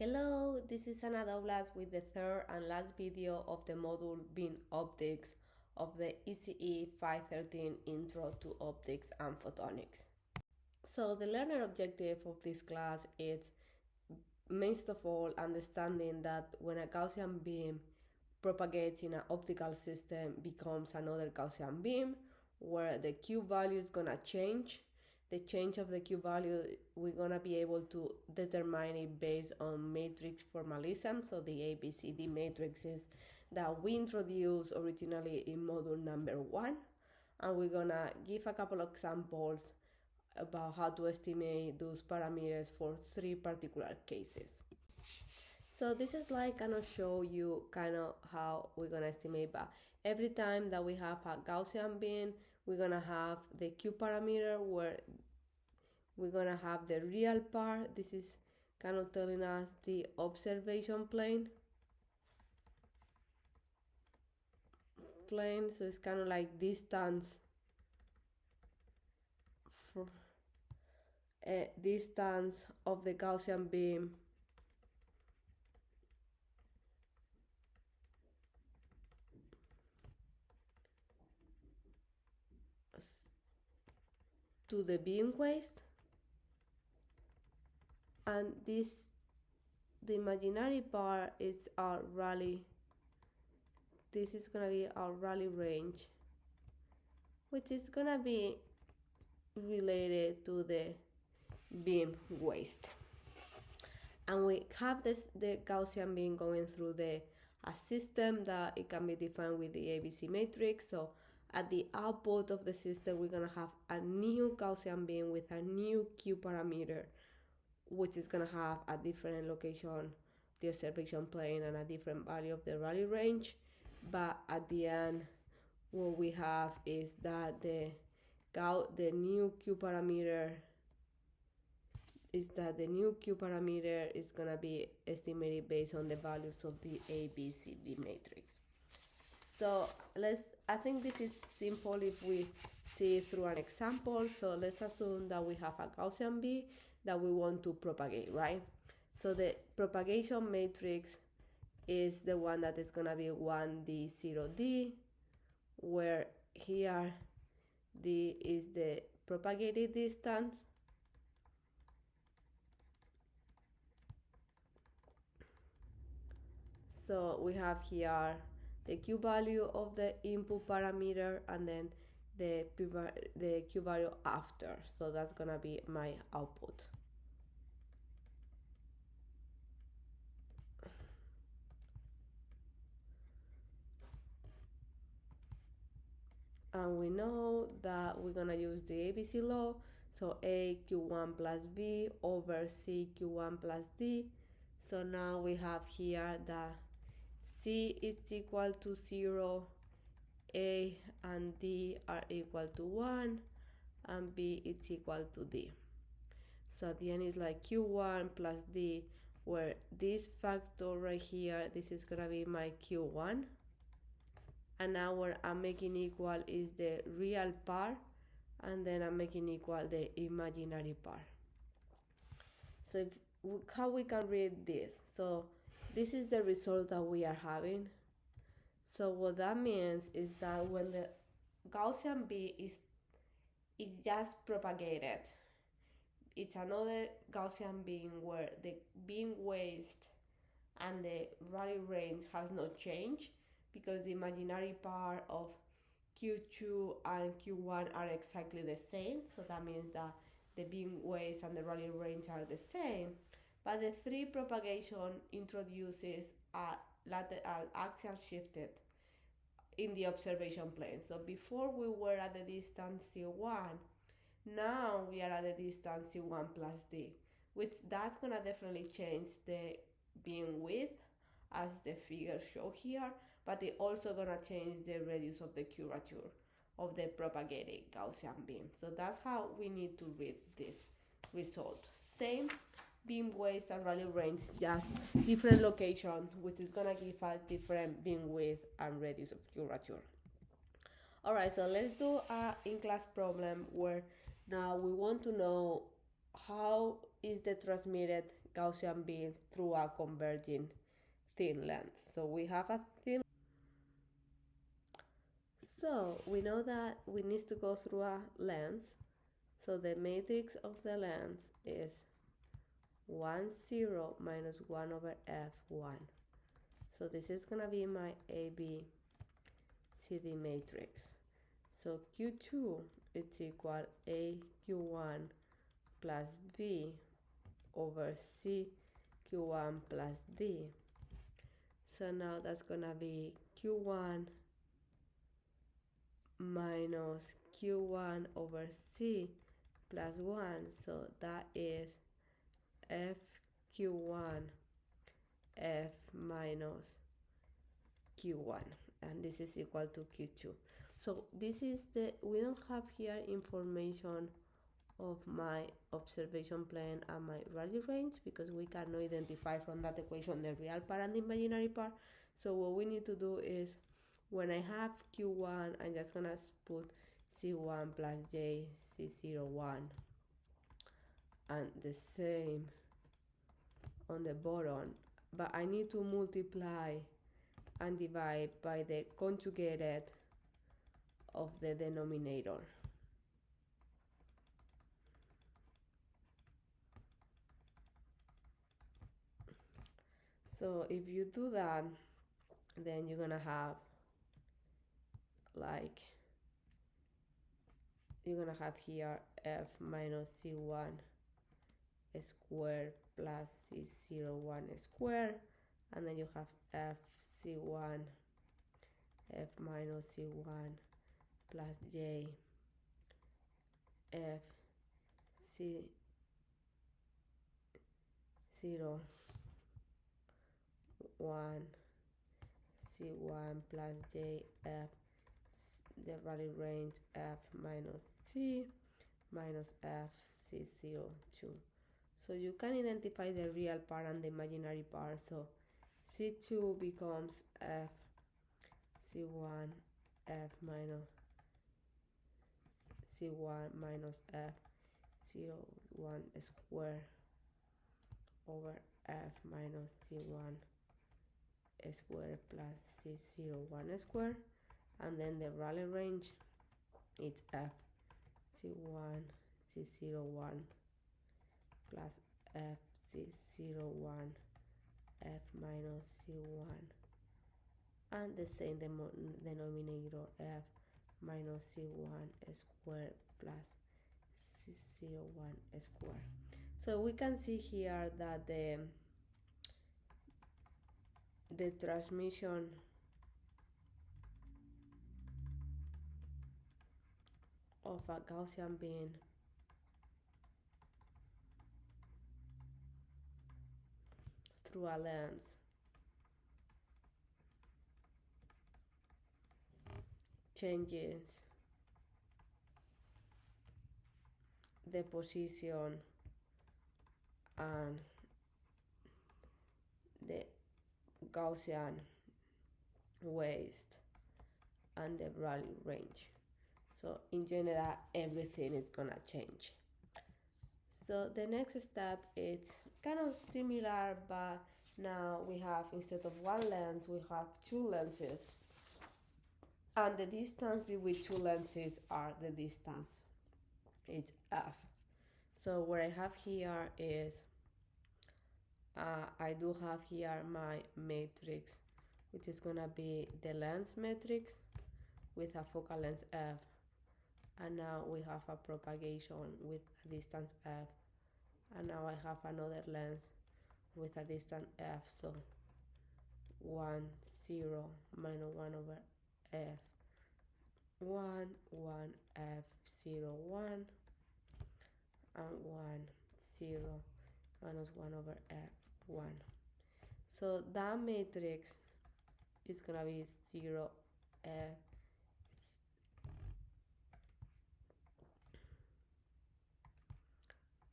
Hello, this is Ana Douglas with the third and last video of the module being optics of the ECE 513 Intro to Optics and Photonics. So the learner objective of this class is, most of all, understanding that when a Gaussian beam propagates in an optical system becomes another Gaussian beam where the Q value is gonna change. The change of the Q value, we're gonna be able to determine it based on matrix formalism. So the ABCD matrices that we introduced originally in module number 1. And we're gonna give a couple of examples about how to estimate those parameters for 3 particular cases. So this slide kind of show you kind of how we're gonna estimate, but every time that we have a Gaussian beam, we're gonna have the Q parameter where we're gonna have the real part. This is kind of telling us the observation plane. So it's kind of like distance for distance of the Gaussian beam to the beam waist, and the imaginary part is our Rayleigh. This is gonna be our Rayleigh range, which is gonna be related to the beam waist. And we have the Gaussian beam going through a system that it can be defined with the ABC matrix. So at the output of the system, we're gonna have a new Gaussian beam with a new Q parameter, which is gonna have a different location, the observation plane, and a different value of the Rayleigh range. But at the end, what we have is that the new Q parameter is gonna be estimated based on the values of the ABCD matrix. So I think this is simple if we see it through an example. So let's assume that we have a Gaussian beam that we want to propagate, right? So the propagation matrix is the one that is gonna be 1D, 0D, where here D is the propagated distance, so we have here the Q value of the input parameter and then the Q value after, so that's gonna be my output. And we know that we're gonna use the ABC law, so A Q1 plus B over C Q1 plus D. So now we have here that C is equal to 0, A and D are equal to 1, and B is equal to D. So at the end is like Q1 plus D, where this factor right here, this is gonna be my Q1. And now what I'm making equal is the real part, and then I'm making equal the imaginary part. So how we can read this? So this is the result that we are having. So what that means is that when the Gaussian beam is just propagated, it's another Gaussian beam where the beam waist and the Rayleigh range has not changed, because the imaginary part of Q2 and Q1 are exactly the same. So that means that the beam waist and the Rayleigh range are the same. But the 3 propagation introduces a lateral axial shifted in the observation plane. So before we were at the distance C1, now we are at the distance C1 plus D, which that's gonna definitely change the beam width as the figures show here, but it also gonna change the radius of the curvature of the propagated Gaussian beam. So that's how we need to read this result. Same beam waist and Rayleigh range, just different location, which is gonna give us different beam width and radius of curvature. All right, so let's do a in-class problem where now we want to know how is the transmitted Gaussian beam through a converging thin length. So we have a thin. So we know that we need to go through a length. So the matrix of the length is 1, 0 minus 1 over f1. So this is going to be my ABCD matrix. So Q2 is equal AQ1 plus B over CQ1 plus D. So now that's going to be Q1 minus Q1 over C plus 1. So that is FQ1 F minus Q1, and this is equal to Q2. So this is we don't have here information of my observation plane and my rally range, because we cannot identify from that equation the real part and the imaginary part. So what we need to do is, when I have Q1, I'm just gonna put C1 plus J C01, and the same on the bottom, but I need to multiply and divide by the conjugated of the denominator. So if you do that, then you're gonna have here f minus c1 squared plus c01 squared, and then you have fc1 f minus c1 plus j f c01 c1 plus j f, the value range f minus c minus f c02. So you can identify the real part and the imaginary part. So c2 becomes f c1 f minus c1 minus f 01 squared over f minus c1 squared plus c01 squared, and then the Rayleigh range is f c1 c01 plus f c01 f minus c1, and the same denominator f minus c1 squared plus c01 squared. So we can see here that the transmission of a Gaussian beam through a lens changes the position and the Gaussian waist and the Rayleigh range. So in general, everything is gonna change. So the next step is kind of similar, but now we have, instead of one lens, we have two lenses. And the distance between two lenses are the distance. It's f. So what I have here is, I do have here my matrix, which is gonna be the lens matrix with a focal length f. And now we have a propagation with a distance f. And now I have another lens with a distance f. So 1, 0, minus 1 over f 1, 1, f 0, 1, and 1, 0, minus 1 over f 1. So that matrix is gonna be 0, f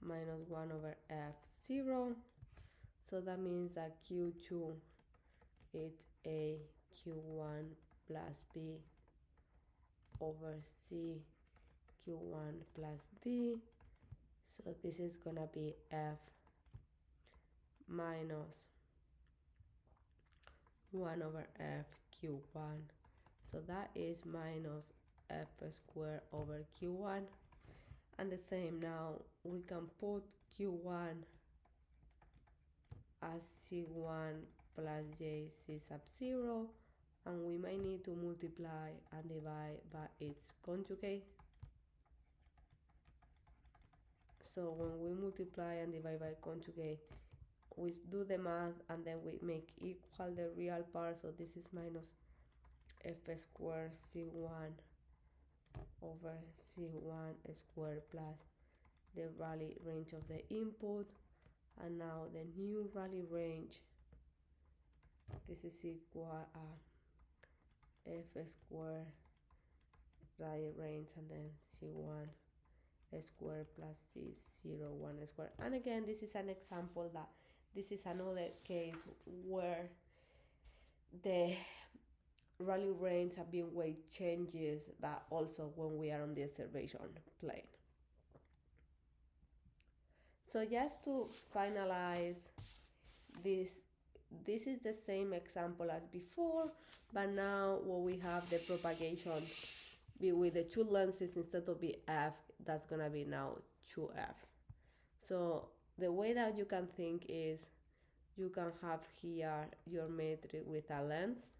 minus 1 over f0. So that means that Q2 is a Q1 plus B over C Q1 plus D. So this is gonna be F minus 1 over f q1. So that is minus f squared over q1. And the same now, we can put q1 as c1 plus jc sub 0, and we might need to multiply and divide by its conjugate. So when we multiply and divide by conjugate, we do the math and then we make equal the real part. So this is minus f squared c1 over c1 squared plus the Rayleigh range of the input. And now the new Rayleigh range, this is equal f squared Rayleigh range and then c1 squared plus c01 squared. And again, this is an example that this is another case where the Rayleigh range of beam weight changes, but also when we are on the observation plane. So just to finalize this is the same example as before, but now when we have the propagation be with the two lenses instead of BF, that's gonna be now 2F. So the way that you can think is you can have here your metric with a lens.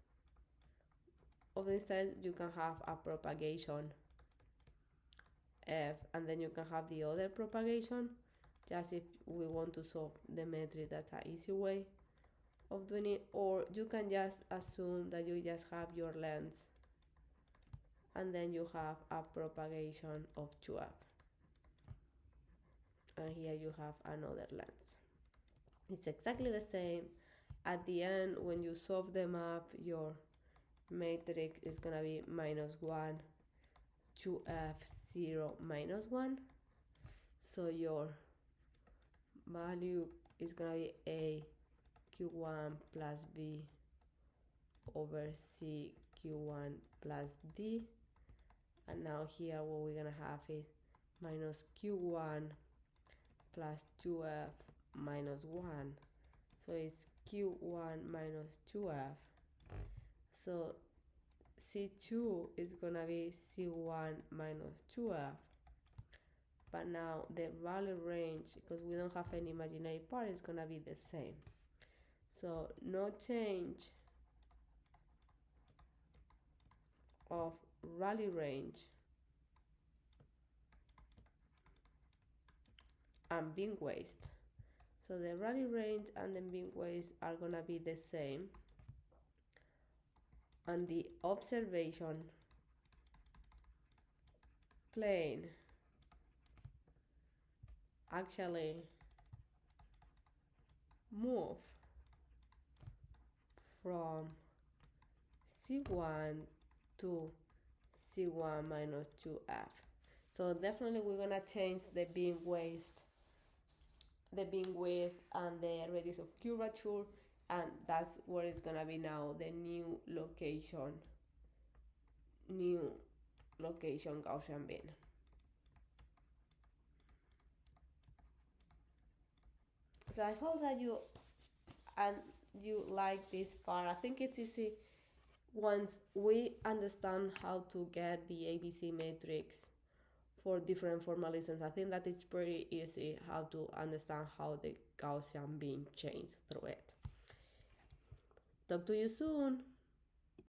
Of instead, you can have a propagation F, and then you can have the other propagation. Just if we want to solve the metric, that's an easy way of doing it. Or you can just assume that you just have your lens and then you have a propagation of 2F. And here you have another lens. It's exactly the same. At the end, when you solve them up, your matrix is gonna be -1, 2F, 0, -1. So your value is gonna be A Q1 plus B over C Q1 plus D. And now here what we're gonna have is minus Q1 plus 2F minus 1. So it's Q1 minus 2F. So C2 is gonna be C1 minus 2F. But now the Rayleigh range, because we don't have any imaginary part, is gonna be the same. So no change of Rayleigh range and beam waist. So the Rayleigh range and the beam waist are gonna be the same. And the observation plane actually move from C1 to C1 minus 2F. So definitely we're gonna change the beam waist, the beam width, and the radius of curvature, and that's where it's gonna be now the new location Gaussian beam. So I hope that you like this part. I think it's easy once we understand how to get the ABC matrix for different formalisms. I think that it's pretty easy how to understand how the Gaussian beam changes through it. Talk to you soon.